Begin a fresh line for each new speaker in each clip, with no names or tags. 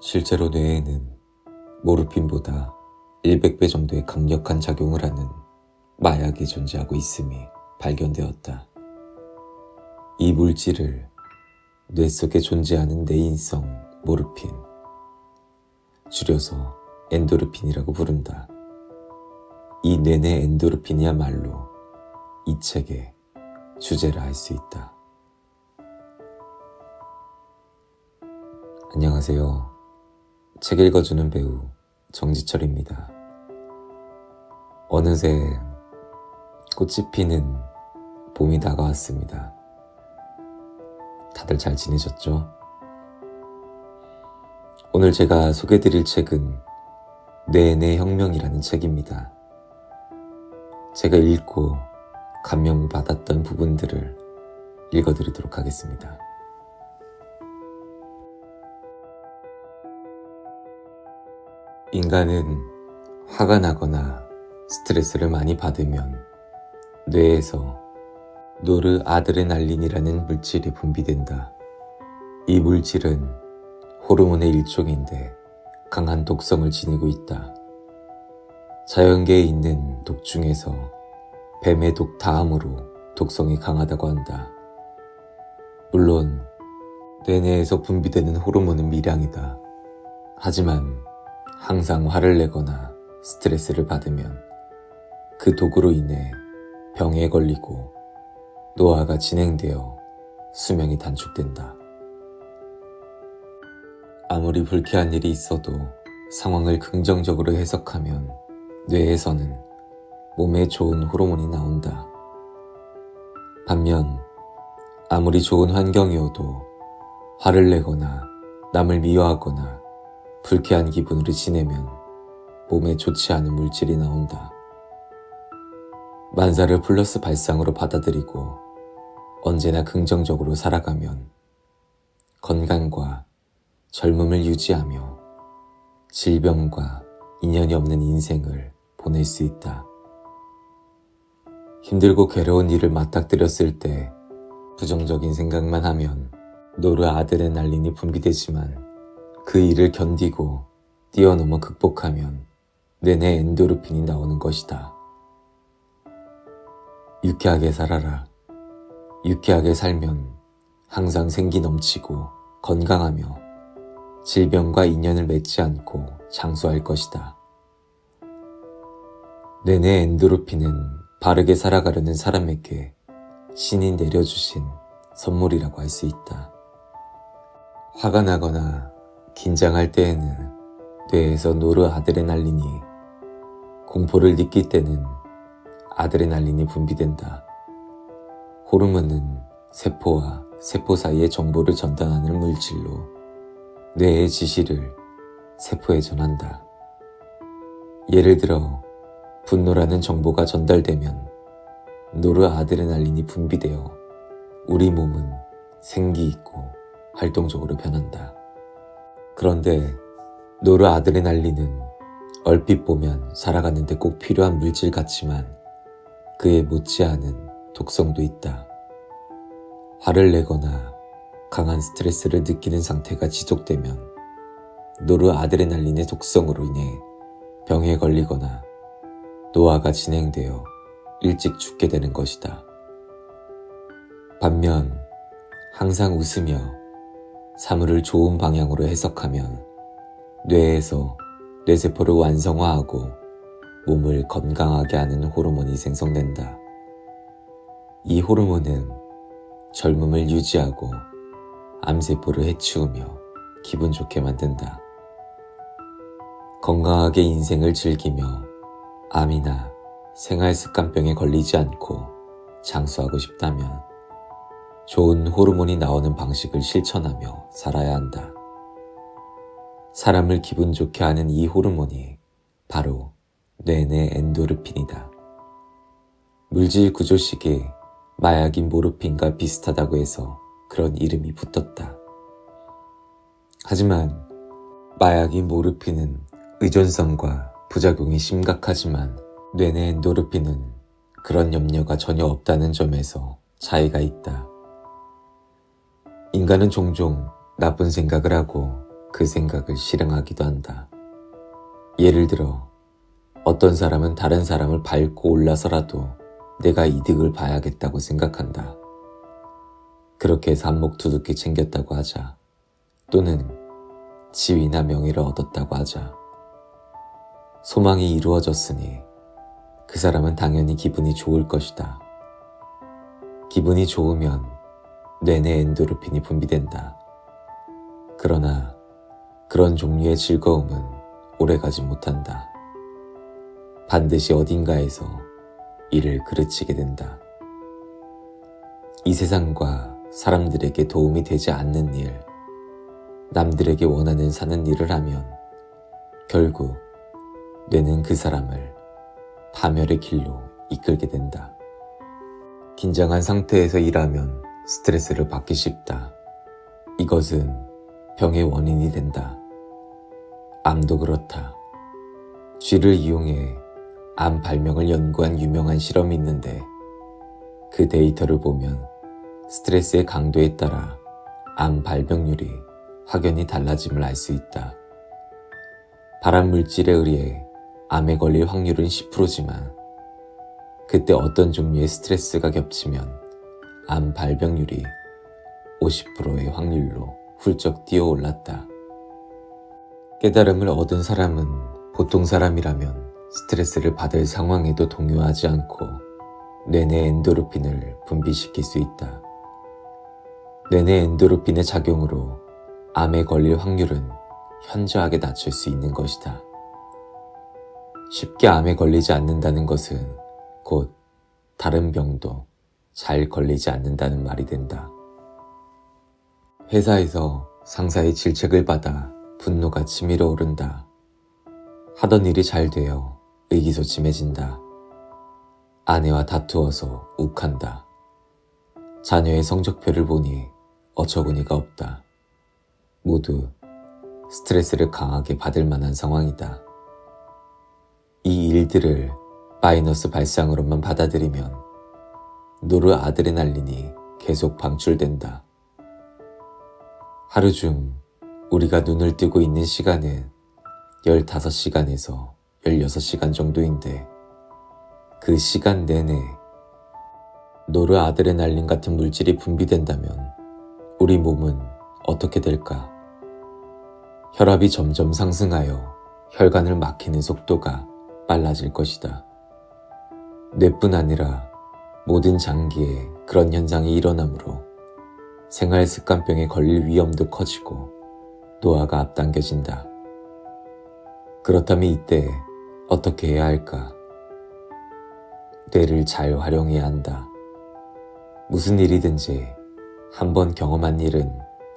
실제로 뇌에는 모르핀보다 100배 정도의 강력한 작용을 하는 마약이 존재하고 있음이 발견되었다. 이 물질을 뇌 속에 존재하는 내인성 모르핀, 줄여서 엔도르핀이라고 부른다. 이 뇌내 엔도르핀이야말로 이 책의 주제라 할 수 있다. 안녕하세요. 책 읽어주는 배우 정지철입니다. 어느새 꽃이 피는 봄이 다가왔습니다. 다들 잘 지내셨죠? 오늘 제가 소개해드릴 책은 뇌내 혁명이라는 책입니다. 제가 읽고 감명받았던 부분들을 읽어드리도록 하겠습니다. 인간은 화가 나거나 스트레스를 많이 받으면 뇌에서 노르아드레날린이라는 물질이 분비된다. 이 물질은 호르몬의 일종인데 강한 독성을 지니고 있다. 자연계에 있는 독 중에서 뱀의 독 다음으로 독성이 강하다고 한다. 물론 뇌내에서 분비되는 호르몬은 미량이다. 하지만 항상 화를 내거나 스트레스를 받으면 그 독으로 인해 병에 걸리고 노화가 진행되어 수명이 단축된다. 아무리 불쾌한 일이 있어도 상황을 긍정적으로 해석하면 뇌에서는 몸에 좋은 호르몬이 나온다. 반면 아무리 좋은 환경이어도 화를 내거나 남을 미워하거나 불쾌한 기분으로 지내면 몸에 좋지 않은 물질이 나온다. 만사를 플러스 발상으로 받아들이고 언제나 긍정적으로 살아가면 건강과 젊음을 유지하며 질병과 인연이 없는 인생을 보낼 수 있다. 힘들고 괴로운 일을 맞닥뜨렸을 때 부정적인 생각만 하면 노르아드레날린이 분비되지만 그 일을 견디고 뛰어넘어 극복하면 뇌내 엔도르핀이 나오는 것이다. 유쾌하게 살아라. 유쾌하게 살면 항상 생기 넘치고 건강하며 질병과 인연을 맺지 않고 장수할 것이다. 뇌내 엔도르핀은 바르게 살아가려는 사람에게 신이 내려주신 선물이라고 할 수 있다. 화가 나거나 긴장할 때에는 뇌에서 노르아드레날린이, 공포를 느낄 때는 아드레날린이 분비된다. 호르몬은 세포와 세포 사이의 정보를 전달하는 물질로 뇌의 지시를 세포에 전한다. 예를 들어 분노라는 정보가 전달되면 노르아드레날린이 분비되어 우리 몸은 생기 있고 활동적으로 변한다. 그런데 노르아드레날린은 얼핏 보면 살아가는 데 꼭 필요한 물질 같지만 그에 못지않은 독성도 있다. 화를 내거나 강한 스트레스를 느끼는 상태가 지속되면 노르아드레날린의 독성으로 인해 병에 걸리거나 노화가 진행되어 일찍 죽게 되는 것이다. 반면 항상 웃으며 사물을 좋은 방향으로 해석하면 뇌에서 뇌세포를 완성화하고 몸을 건강하게 하는 호르몬이 생성된다. 이 호르몬은 젊음을 유지하고 암세포를 해치우며 기분 좋게 만든다. 건강하게 인생을 즐기며 암이나 생활습관병에 걸리지 않고 장수하고 싶다면 좋은 호르몬이 나오는 방식을 실천하며 살아야 한다. 사람을 기분 좋게 하는 이 호르몬이 바로 뇌내 엔도르핀이다. 물질 구조식이 마약인 모르핀과 비슷하다고 해서 그런 이름이 붙었다. 하지만 마약인 모르핀은 의존성과 부작용이 심각하지만 뇌내 엔도르핀은 그런 염려가 전혀 없다는 점에서 차이가 있다. 인간은 종종 나쁜 생각을 하고 그 생각을 실행하기도 한다. 예를 들어 어떤 사람은 다른 사람을 밟고 올라서라도 내가 이득을 봐야겠다고 생각한다. 그렇게 해서 한몫 두둑히 챙겼다고 하자. 또는 지위나 명예를 얻었다고 하자. 소망이 이루어졌으니 그 사람은 당연히 기분이 좋을 것이다. 기분이 좋으면 뇌내 엔도르핀이 분비된다. 그러나 그런 종류의 즐거움은 오래가지 못한다. 반드시 어딘가에서 이를 그르치게 된다. 이 세상과 사람들에게 도움이 되지 않는 일, 남들에게 원하는 사는 일을 하면 결국 뇌는 그 사람을 파멸의 길로 이끌게 된다. 긴장한 상태에서 일하면 스트레스를 받기 쉽다. 이것은 병의 원인이 된다. 암도 그렇다. 쥐를 이용해 암 발명을 연구한 유명한 실험이 있는데 그 데이터를 보면 스트레스의 강도에 따라 암 발병률이 확연히 달라짐을 알 수 있다. 발암 물질에 의해 암에 걸릴 확률은 10%지만 그때 어떤 종류의 스트레스가 겹치면 암 발병률이 50%의 확률로 훌쩍 뛰어올랐다. 깨달음을 얻은 사람은 보통 사람이라면 스트레스를 받을 상황에도 동요하지 않고 뇌내 엔도르핀을 분비시킬 수 있다. 뇌내 엔도르핀의 작용으로 암에 걸릴 확률은 현저하게 낮출 수 있는 것이다. 쉽게 암에 걸리지 않는다는 것은 곧 다른 병도 잘 걸리지 않는다는 말이 된다. 회사에서 상사의 질책을 받아 분노가 치밀어 오른다. 하던 일이 잘 되어 의기소침해진다. 아내와 다투어서 욱한다. 자녀의 성적표를 보니 어처구니가 없다. 모두 스트레스를 강하게 받을 만한 상황이다. 이 일들을 마이너스 발상으로만 받아들이면 노르아드레날린이 계속 방출된다. 하루 중 우리가 눈을 뜨고 있는 시간은 15시간에서 16시간 정도인데 그 시간 내내 노르아드레날린 같은 물질이 분비된다면 우리 몸은 어떻게 될까? 혈압이 점점 상승하여 혈관을 막히는 속도가 빨라질 것이다. 뇌뿐 아니라 모든 장기에 그런 현상이 일어나므로 생활습관병에 걸릴 위험도 커지고 노화가 앞당겨진다. 그렇다면 이때 어떻게 해야 할까? 뇌를 잘 활용해야 한다. 무슨 일이든지 한번 경험한 일은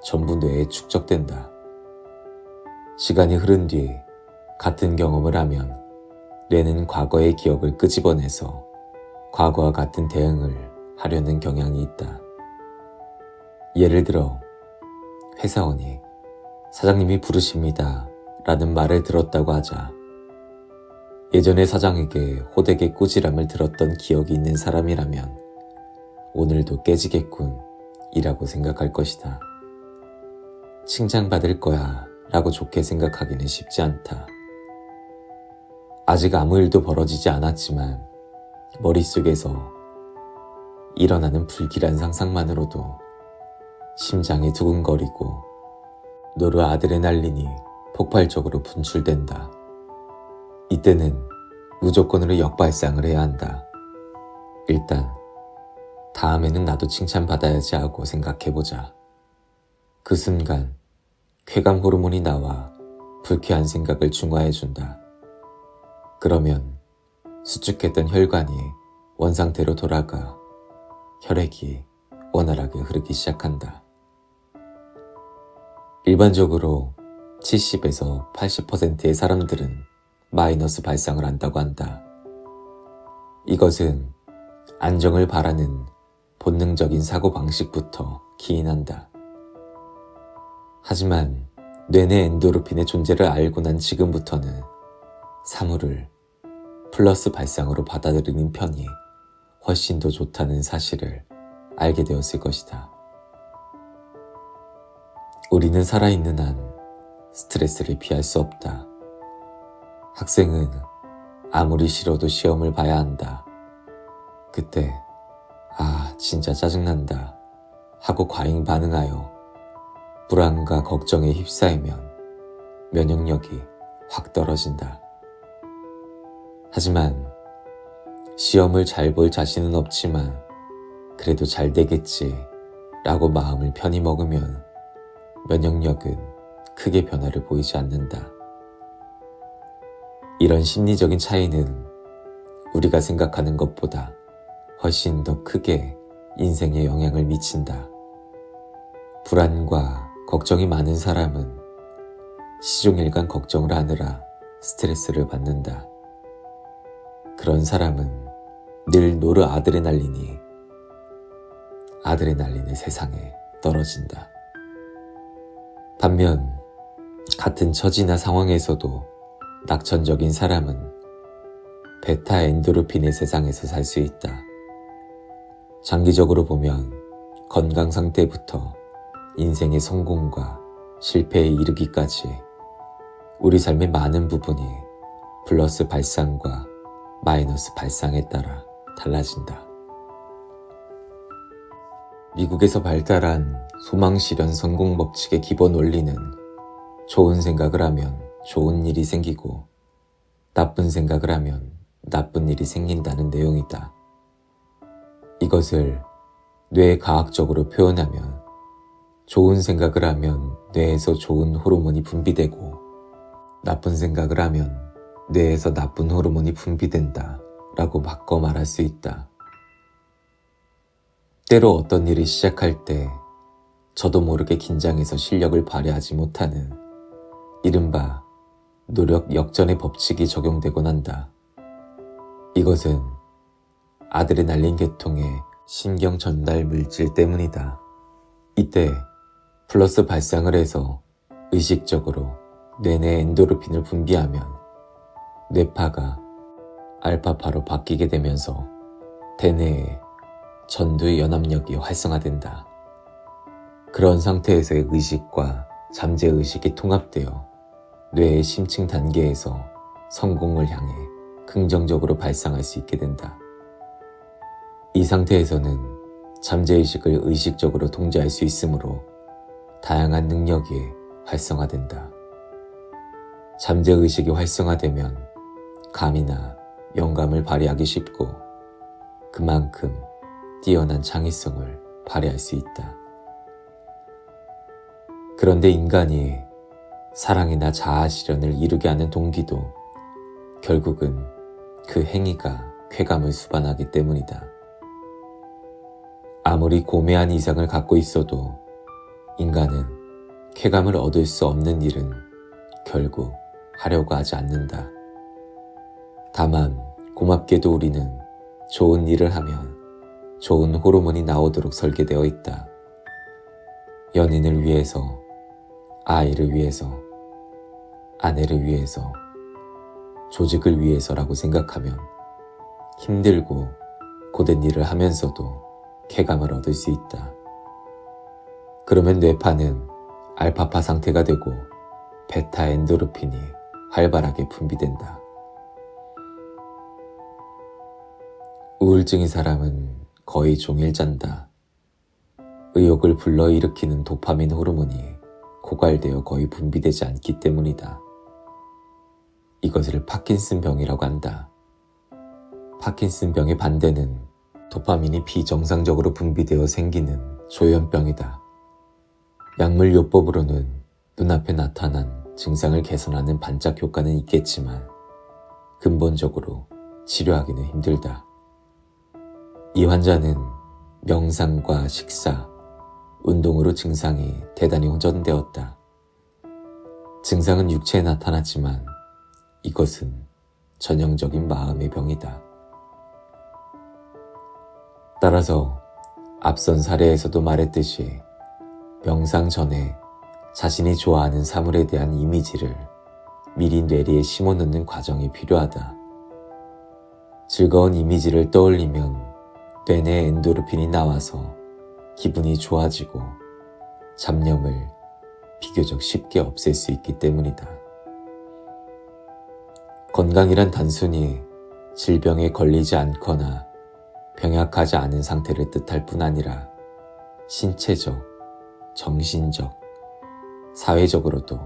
전부 뇌에 축적된다. 시간이 흐른 뒤 같은 경험을 하면 뇌는 과거의 기억을 끄집어내서 과거와 같은 대응을 하려는 경향이 있다. 예를 들어 회사원이 사장님이 부르십니다 라는 말을 들었다고 하자. 예전에 사장에게 호되게 꾸지람을 들었던 기억이 있는 사람이라면 오늘도 깨지겠군 이라고 생각할 것이다. 칭찬받을 거야 라고 좋게 생각하기는 쉽지 않다. 아직 아무 일도 벌어지지 않았지만 머릿속에서 일어나는 불길한 상상만으로도 심장이 두근거리고 노르아드레날린이 폭발적으로 분출된다. 이때는 무조건으로 역발상을 해야 한다. 일단 다음에는 나도 칭찬받아야지 하고 생각해보자. 그 순간 쾌감 호르몬이 나와 불쾌한 생각을 중화해준다. 그러면 수축했던 혈관이 원상태로 돌아가 혈액이 원활하게 흐르기 시작한다. 일반적으로 70에서 80%의 사람들은 마이너스 발상을 한다고 한다. 이것은 안정을 바라는 본능적인 사고방식부터 기인한다. 하지만 뇌내 엔도르핀의 존재를 알고 난 지금부터는 사물을 플러스 발상으로 받아들이는 편이 훨씬 더 좋다는 사실을 알게 되었을 것이다. 우리는 살아있는 한 스트레스를 피할 수 없다. 학생은 아무리 싫어도 시험을 봐야 한다. 그때 진짜 짜증난다 하고 과잉 반응하여 불안과 걱정에 휩싸이면 면역력이 확 떨어진다. 하지만 시험을 잘 볼 자신은 없지만 그래도 잘 되겠지 라고 마음을 편히 먹으면 면역력은 크게 변화를 보이지 않는다. 이런 심리적인 차이는 우리가 생각하는 것보다 훨씬 더 크게 인생에 영향을 미친다. 불안과 걱정이 많은 사람은 시종일관 걱정을 하느라 스트레스를 받는다. 그런 사람은 늘 노르아드레날린이 아드레날린의 세상에 떨어진다. 반면 같은 처지나 상황에서도 낙천적인 사람은 베타 엔도르핀의 세상에서 살 수 있다. 장기적으로 보면 건강 상태부터 인생의 성공과 실패에 이르기까지 우리 삶의 많은 부분이 플러스 발상과 마이너스 발상에 따라 달라진다. 미국에서 발달한 소망실현 성공 법칙의 기본 원리는 좋은 생각을 하면 좋은 일이 생기고 나쁜 생각을 하면 나쁜 일이 생긴다는 내용이다. 이것을 뇌과학적으로 표현하면 좋은 생각을 하면 뇌에서 좋은 호르몬이 분비되고 나쁜 생각을 하면 뇌에서 나쁜 호르몬이 분비된다 라고 바꿔 말할 수 있다. 때로 어떤 일을 시작할 때 저도 모르게 긴장해서 실력을 발휘하지 못하는 이른바 노력 역전의 법칙이 적용되곤 한다. 이것은 아드레날린 계통의 신경 전달 물질 때문이다. 이때 플러스 발상을 해서 의식적으로 뇌내 엔도르핀을 분비하면 뇌파가 알파파로 바뀌게 되면서 대뇌의 전두의 연합력이 활성화된다. 그런 상태에서의 의식과 잠재의식이 통합되어 뇌의 심층 단계에서 성공을 향해 긍정적으로 발상할 수 있게 된다. 이 상태에서는 잠재의식을 의식적으로 통제할 수 있으므로 다양한 능력이 활성화된다. 잠재의식이 활성화되면 감이나 영감을 발휘하기 쉽고 그만큼 뛰어난 창의성을 발휘할 수 있다. 그런데 인간이 사랑이나 자아 실현을 이루게 하는 동기도 결국은 그 행위가 쾌감을 수반하기 때문이다. 아무리 고매한 이상을 갖고 있어도 인간은 쾌감을 얻을 수 없는 일은 결국 하려고 하지 않는다. 다만 고맙게도 우리는 좋은 일을 하면 좋은 호르몬이 나오도록 설계되어 있다. 연인을 위해서, 아이를 위해서, 아내를 위해서, 조직을 위해서라고 생각하면 힘들고 고된 일을 하면서도 쾌감을 얻을 수 있다. 그러면 뇌파는 알파파 상태가 되고 베타 엔도르핀이 활발하게 분비된다. 우울증인 사람은 거의 종일 잔다. 의욕을 불러일으키는 도파민 호르몬이 고갈되어 거의 분비되지 않기 때문이다. 이것을 파킨슨병이라고 한다. 파킨슨병의 반대는 도파민이 비정상적으로 분비되어 생기는 조현병이다. 약물요법으로는 눈앞에 나타난 증상을 개선하는 반짝 효과는 있겠지만 근본적으로 치료하기는 힘들다. 이 환자는 명상과 식사, 운동으로 증상이 대단히 호전되었다. 증상은 육체에 나타났지만 이것은 전형적인 마음의 병이다. 따라서 앞선 사례에서도 말했듯이 명상 전에 자신이 좋아하는 사물에 대한 이미지를 미리 뇌리에 심어놓는 과정이 필요하다. 즐거운 이미지를 떠올리면 뇌내 엔도르핀이 나와서 기분이 좋아지고 잡념을 비교적 쉽게 없앨 수 있기 때문이다. 건강이란 단순히 질병에 걸리지 않거나 병약하지 않은 상태를 뜻할 뿐 아니라 신체적, 정신적, 사회적으로도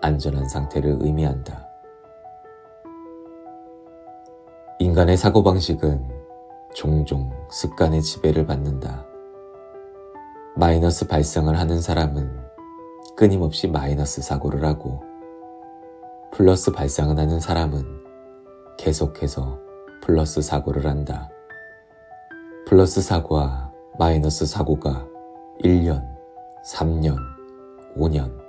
안전한 상태를 의미한다. 인간의 사고방식은 종종 습관의 지배를 받는다. 마이너스 발생을 하는 사람은 끊임없이 마이너스 사고를 하고, 플러스 발생을 하는 사람은 계속해서 플러스 사고를 한다. 플러스 사고와 마이너스 사고가 1년, 3년, 5년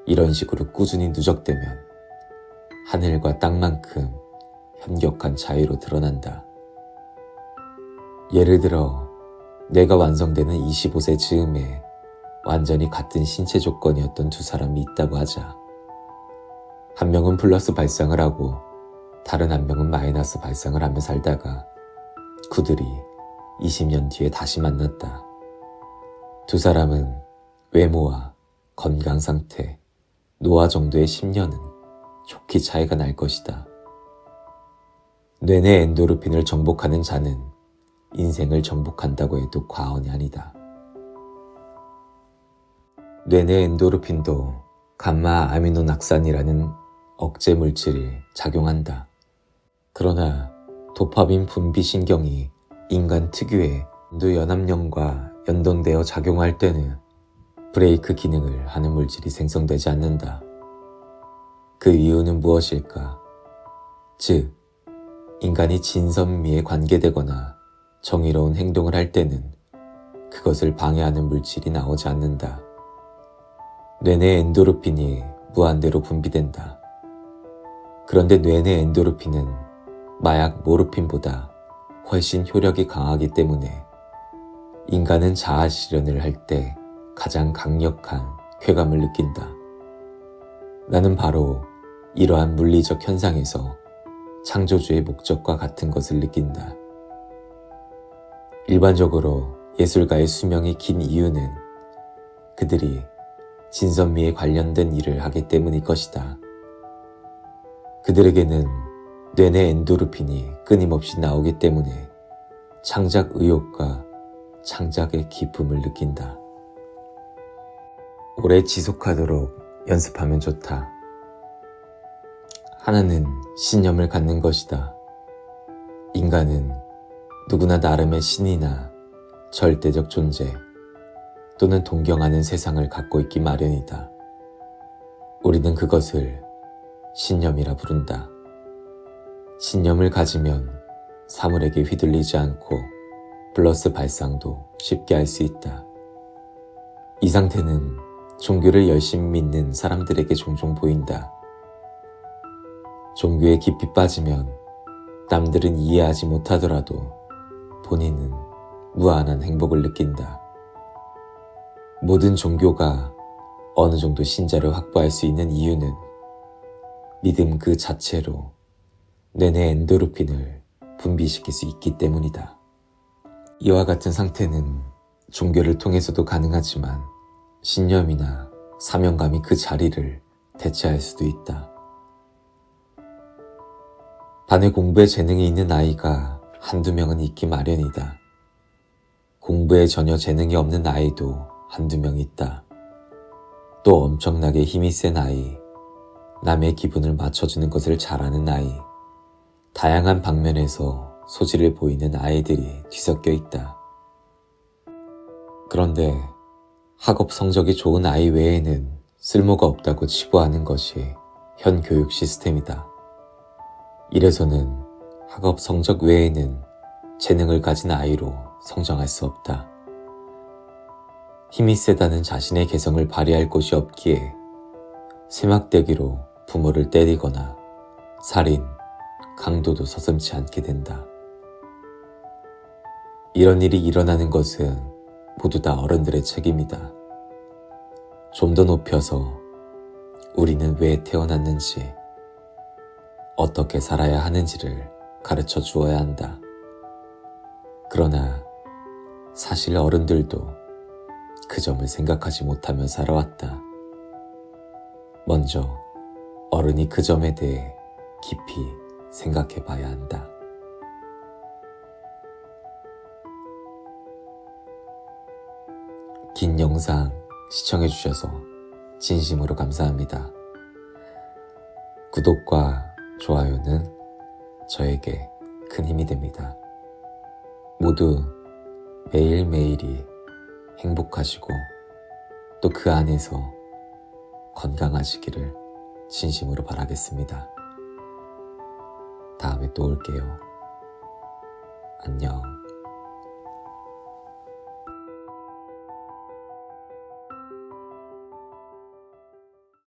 이런 식으로 꾸준히 누적되면 하늘과 땅만큼 현격한 차이로 드러난다. 예를 들어 내가 완성되는 25세 즈음에 완전히 같은 신체 조건이었던 두 사람이 있다고 하자. 한 명은 플러스 발상을 하고 다른 한 명은 마이너스 발상을 하며 살다가 그들이 20년 뒤에 다시 만났다. 두 사람은 외모와 건강 상태, 노화 정도의 10년은 좋게 차이가 날 것이다. 뇌 내 엔도르핀을 정복하는 자는 인생을 정복한다고 해도 과언이 아니다. 뇌 내 엔도르핀도 감마 아미노낙산이라는 억제 물질이 작용한다. 그러나 도파민 분비 신경이 인간 특유의 뇌연합령과 연동되어 작용할 때는 브레이크 기능을 하는 물질이 생성되지 않는다. 그 이유는 무엇일까? 즉, 인간이 진선미에 관계되거나 정의로운 행동을 할 때는 그것을 방해하는 물질이 나오지 않는다. 뇌 내 엔도르핀이 무한대로 분비된다. 그런데 뇌 내 엔도르핀은 마약 모르핀보다 훨씬 효력이 강하기 때문에 인간은 자아 실현을 할 때 가장 강력한 쾌감을 느낀다. 나는 바로 이러한 물리적 현상에서 창조주의 목적과 같은 것을 느낀다. 일반적으로 예술가의 수명이 긴 이유는 그들이 진선미에 관련된 일을 하기 때문일 것이다. 그들에게는 뇌 내 엔도르핀이 끊임없이 나오기 때문에 창작 의욕과 창작의 기쁨을 느낀다. 오래 지속하도록 연습하면 좋다. 하나는 신념을 갖는 것이다. 인간은 누구나 나름의 신이나 절대적 존재 또는 동경하는 세상을 갖고 있기 마련이다. 우리는 그것을 신념이라 부른다. 신념을 가지면 사물에게 휘둘리지 않고 플러스 발상도 쉽게 할 수 있다. 이 상태는 종교를 열심히 믿는 사람들에게 종종 보인다. 종교에 깊이 빠지면 남들은 이해하지 못하더라도 본인은 무한한 행복을 느낀다. 모든 종교가 어느 정도 신자를 확보할 수 있는 이유는 믿음 그 자체로 뇌 내 엔도르핀을 분비시킬 수 있기 때문이다. 이와 같은 상태는 종교를 통해서도 가능하지만 신념이나 사명감이 그 자리를 대체할 수도 있다. 반에 공부에 재능이 있는 아이가 한두 명은 있기 마련이다. 공부에 전혀 재능이 없는 아이도 한두 명 있다. 또 엄청나게 힘이 센 아이, 남의 기분을 맞춰주는 것을 잘하는 아이, 다양한 방면에서 소질을 보이는 아이들이 뒤섞여 있다. 그런데 학업 성적이 좋은 아이 외에는 쓸모가 없다고 치부하는 것이 현 교육 시스템이다. 이래서는 학업 성적 외에는 재능을 가진 아이로 성장할 수 없다. 힘이 세다는 자신의 개성을 발휘할 곳이 없기에 쇠막대기로 부모를 때리거나 살인, 강도도 서슴지 않게 된다. 이런 일이 일어나는 것은 모두 다 어른들의 책임이다. 좀 더 높여서 우리는 왜 태어났는지, 어떻게 살아야 하는지를 가르쳐 주어야 한다. 그러나 사실 어른들도 그 점을 생각하지 못하며 살아왔다. 먼저 어른이 그 점에 대해 깊이 생각해 봐야 한다. 긴 영상 시청해 주셔서 진심으로 감사합니다. 구독과 좋아요는 저에게 큰 힘이 됩니다. 모두 매일매일이 행복하시고 또 그 안에서 건강하시기를 진심으로 바라겠습니다. 다음에 또 올게요. 안녕.